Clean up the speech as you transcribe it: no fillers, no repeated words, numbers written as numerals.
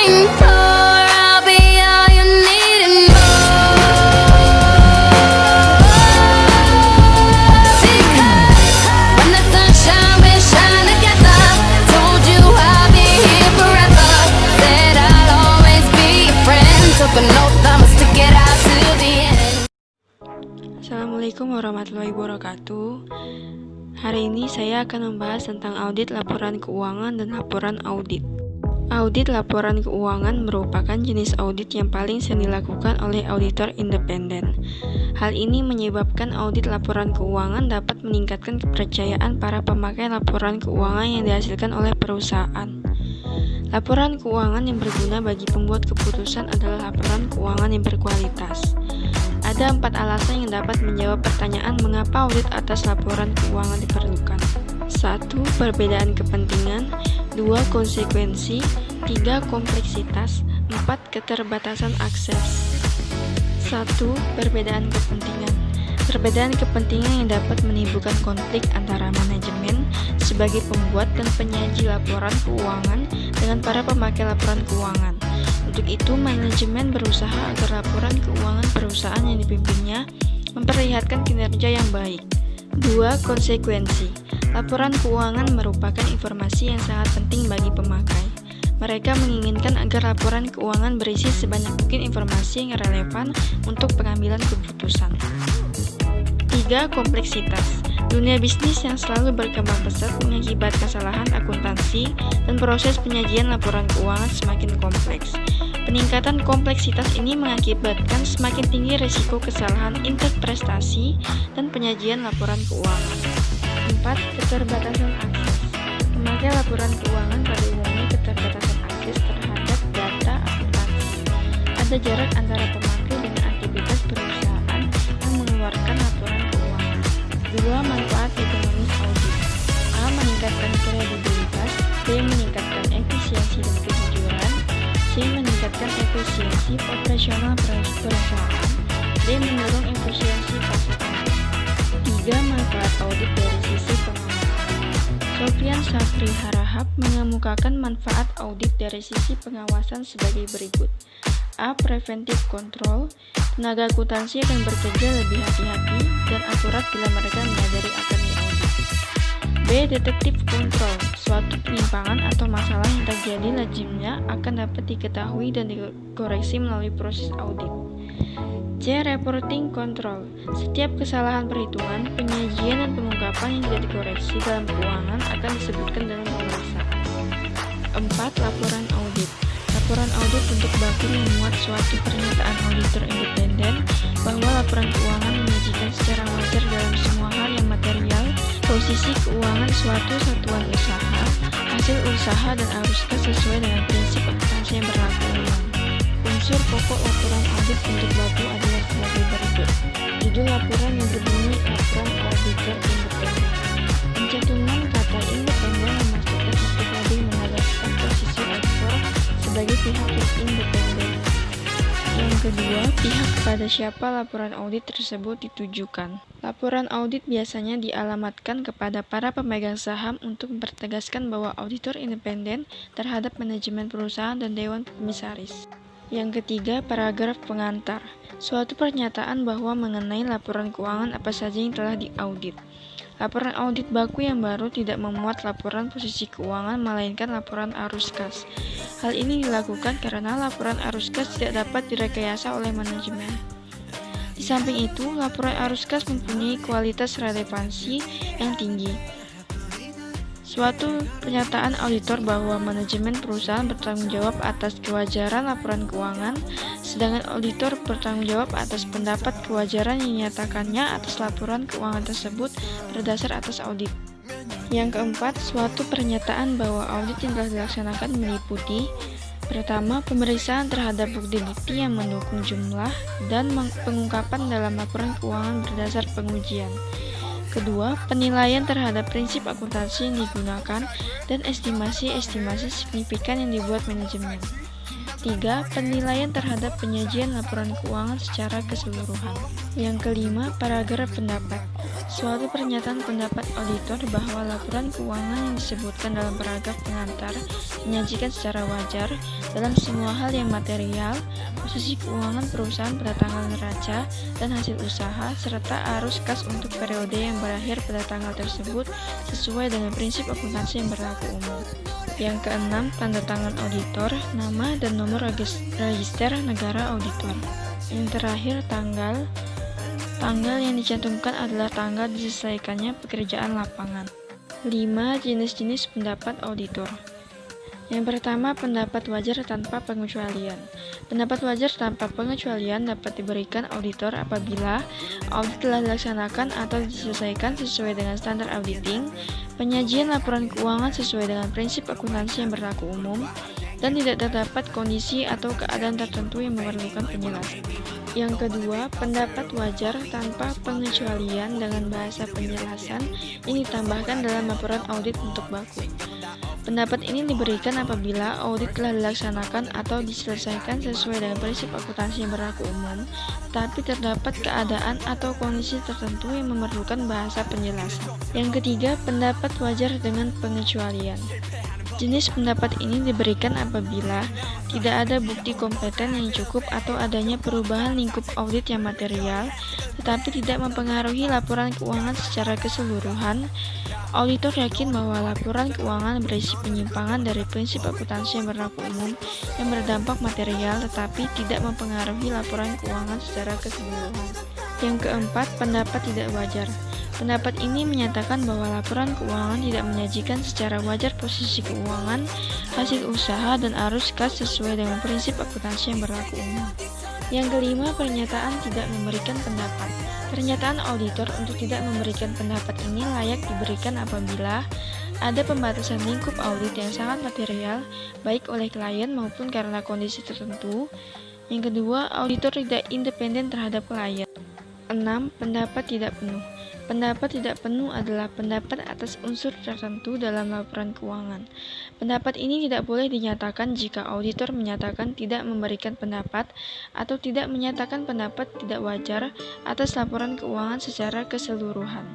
and pour. I'll be all you need and more. Because when the sunshine, we shine together. Told you I'll be here forever. Said I'll always be your friend. Took an oath, I'ma stick it out till the end. Assalamualaikum warahmatullahi wabarakatuh. Hari ini saya akan membahas tentang audit laporan keuangan dan laporan audit. Audit laporan keuangan merupakan jenis audit yang paling sering dilakukan oleh auditor independen. Hal ini menyebabkan audit laporan keuangan dapat meningkatkan kepercayaan para pemakai laporan keuangan yang dihasilkan oleh perusahaan. Laporan keuangan yang berguna bagi pembuat keputusan adalah laporan keuangan yang berkualitas. Ada 4 alasan yang dapat menjawab pertanyaan mengapa audit atas laporan keuangan diperlukan. 1. Perbedaan kepentingan. 2. Konsekuensi. 3. Kompleksitas. 4. Keterbatasan akses. 1. Perbedaan kepentingan. Perbedaan kepentingan yang dapat menimbulkan konflik antara manajemen sebagai pembuat dan penyaji laporan keuangan dengan para pemakai laporan keuangan. Untuk itu, manajemen berusaha agar laporan keuangan perusahaan yang dipimpinnya memperlihatkan kinerja yang baik. 2. Konsekuensi. Laporan keuangan merupakan informasi yang sangat penting bagi pemakai. Mereka menginginkan agar laporan keuangan berisi sebanyak mungkin informasi yang relevan untuk pengambilan keputusan. 3. Kompleksitas. Dunia bisnis yang selalu berkembang pesat mengakibatkan kesalahan akuntansi dan proses penyajian laporan keuangan semakin kompleks. Peningkatan kompleksitas ini mengakibatkan semakin tinggi risiko kesalahan interpretasi dan penyajian laporan keuangan. 4. Keterbatasan akses. Pemakai laporan keuangan pada umumnya keterbatasan akses terhadap data akuntansi. Ada jarak antara pemakai dengan aktivitas perusahaan yang mengeluarkan laporan keuangan. 2. Manfaat ekonomis audit. A. Meningkatkan kredibilitas. B. Meningkatkan efisiensi dan kejujuran. C. Meningkatkan efisiensi operasional perusahaan. D. Mendorong efisiensi pasokan. 3. Manfaat audit dari sisi pengawasan. Sofyan Sapri Harahap mengemukakan manfaat audit dari sisi pengawasan sebagai berikut. A. Preventive control. Tenaga akuntansi akan bekerja lebih hati-hati dan akurat bila mereka menyadari akan diaudit. B. Detektif control. Suatu penyimpangan atau masalah yang terjadi lazimnya akan dapat diketahui dan dikoreksi melalui proses audit. C. Reporting control. Setiap kesalahan perhitungan, penyajian dan pengungkapan yang tidak dikoreksi dalam keuangan akan disebutkan dalam pemeriksaan. 4. Laporan audit. Laporan audit bentuk baku memuat suatu pernyataan auditor independen bahwa laporan keuangan menyajikan secara wajar dalam semua hal yang material, posisi keuangan suatu satuan usaha, hasil usaha dan aruskas sesuai dengan prinsip akuntansi yang berlaku umum. Unsur pokok laporan audit bentuk baku adalah sebagai berikut. Judul laporan yang berbunyi laporan auditor independen. Pencantuman kata independen memastikan untuk lebih menegaskan posisi auditor sebagai pihak yang independen. Yang kedua, pihak kepada siapa laporan audit tersebut ditujukan. Laporan audit biasanya dialamatkan kepada para pemegang saham untuk mempertegaskan bahwa auditor independen terhadap manajemen perusahaan dan dewan komisaris. Yang ketiga, paragraf pengantar. Suatu pernyataan bahwa mengenai laporan keuangan apa saja yang telah diaudit. Laporan audit baku yang baru tidak memuat laporan posisi keuangan melainkan laporan arus kas. Hal ini dilakukan karena laporan arus kas tidak dapat direkayasa oleh manajemen. Di samping itu, laporan arus kas mempunyai kualitas relevansi yang tinggi. Suatu pernyataan auditor bahwa manajemen perusahaan bertanggung jawab atas kewajaran laporan keuangan, sedangkan auditor bertanggung jawab atas pendapat kewajaran yang dinyatakannya atas laporan keuangan tersebut berdasar atas audit. Yang keempat, suatu pernyataan bahwa audit yang telah dilaksanakan meliputi: pertama, pemeriksaan terhadap bukti-bukti yang mendukung jumlah dan pengungkapan dalam laporan keuangan berdasar pengujian. Kedua, penilaian terhadap prinsip akuntansi yang digunakan dan estimasi-estimasi signifikan yang dibuat manajemen. 3. Penilaian terhadap penyajian laporan keuangan secara keseluruhan. Yang kelima, paragraf pendapat. Suatu pernyataan pendapat auditor bahwa laporan keuangan yang disebutkan dalam paragraf pengantar menyajikan secara wajar dalam semua hal yang material, posisi keuangan perusahaan pada tanggal neraca dan hasil usaha, serta arus kas untuk periode yang berakhir pada tanggal tersebut sesuai dengan prinsip akuntansi yang berlaku umum. Yang keenam, tanda tangan auditor, nama dan nomor register negara auditor. Yang terakhir, tanggal yang dicantumkan adalah tanggal diselesaikannya pekerjaan lapangan. 5. Jenis-jenis pendapat auditor. Yang pertama, pendapat wajar tanpa pengecualian. Pendapat wajar tanpa pengecualian dapat diberikan auditor apabila audit telah dilaksanakan atau diselesaikan sesuai dengan standar auditing, penyajian laporan keuangan sesuai dengan prinsip akuntansi yang berlaku umum, dan tidak terdapat kondisi atau keadaan tertentu yang memerlukan penjelasan. Yang kedua, pendapat wajar tanpa pengecualian dengan bahasa penjelasan yang ditambahkan dalam laporan audit untuk baku. Pendapat ini diberikan apabila audit telah dilaksanakan atau diselesaikan sesuai dengan prinsip akuntansi yang berlaku umum, tapi terdapat keadaan atau kondisi tertentu yang memerlukan bahasa penjelasan. Yang ketiga, pendapat wajar dengan pengecualian. Jenis pendapat ini diberikan apabila tidak ada bukti kompeten yang cukup atau adanya perubahan lingkup audit yang material, tetapi tidak mempengaruhi laporan keuangan secara keseluruhan. Auditor yakin bahwa laporan keuangan berisi penyimpangan dari prinsip akuntansi yang berlaku umum yang berdampak material, tetapi tidak mempengaruhi laporan keuangan secara keseluruhan. Yang keempat, pendapat tidak wajar. Pendapat ini menyatakan bahwa laporan keuangan tidak menyajikan secara wajar posisi keuangan, hasil usaha, dan arus kas sesuai dengan prinsip akuntansi yang berlaku umum. Yang kelima, pernyataan tidak memberikan pendapat. Pernyataan auditor untuk tidak memberikan pendapat ini layak diberikan apabila ada pembatasan lingkup audit yang sangat material, baik oleh klien maupun karena kondisi tertentu. Yang kedua, auditor tidak independen terhadap klien. 6. Pendapat tidak penuh. Pendapat tidak penuh adalah pendapat atas unsur tertentu dalam laporan keuangan. Pendapat ini tidak boleh dinyatakan jika auditor menyatakan tidak memberikan pendapat atau tidak menyatakan pendapat tidak wajar atas laporan keuangan secara keseluruhan.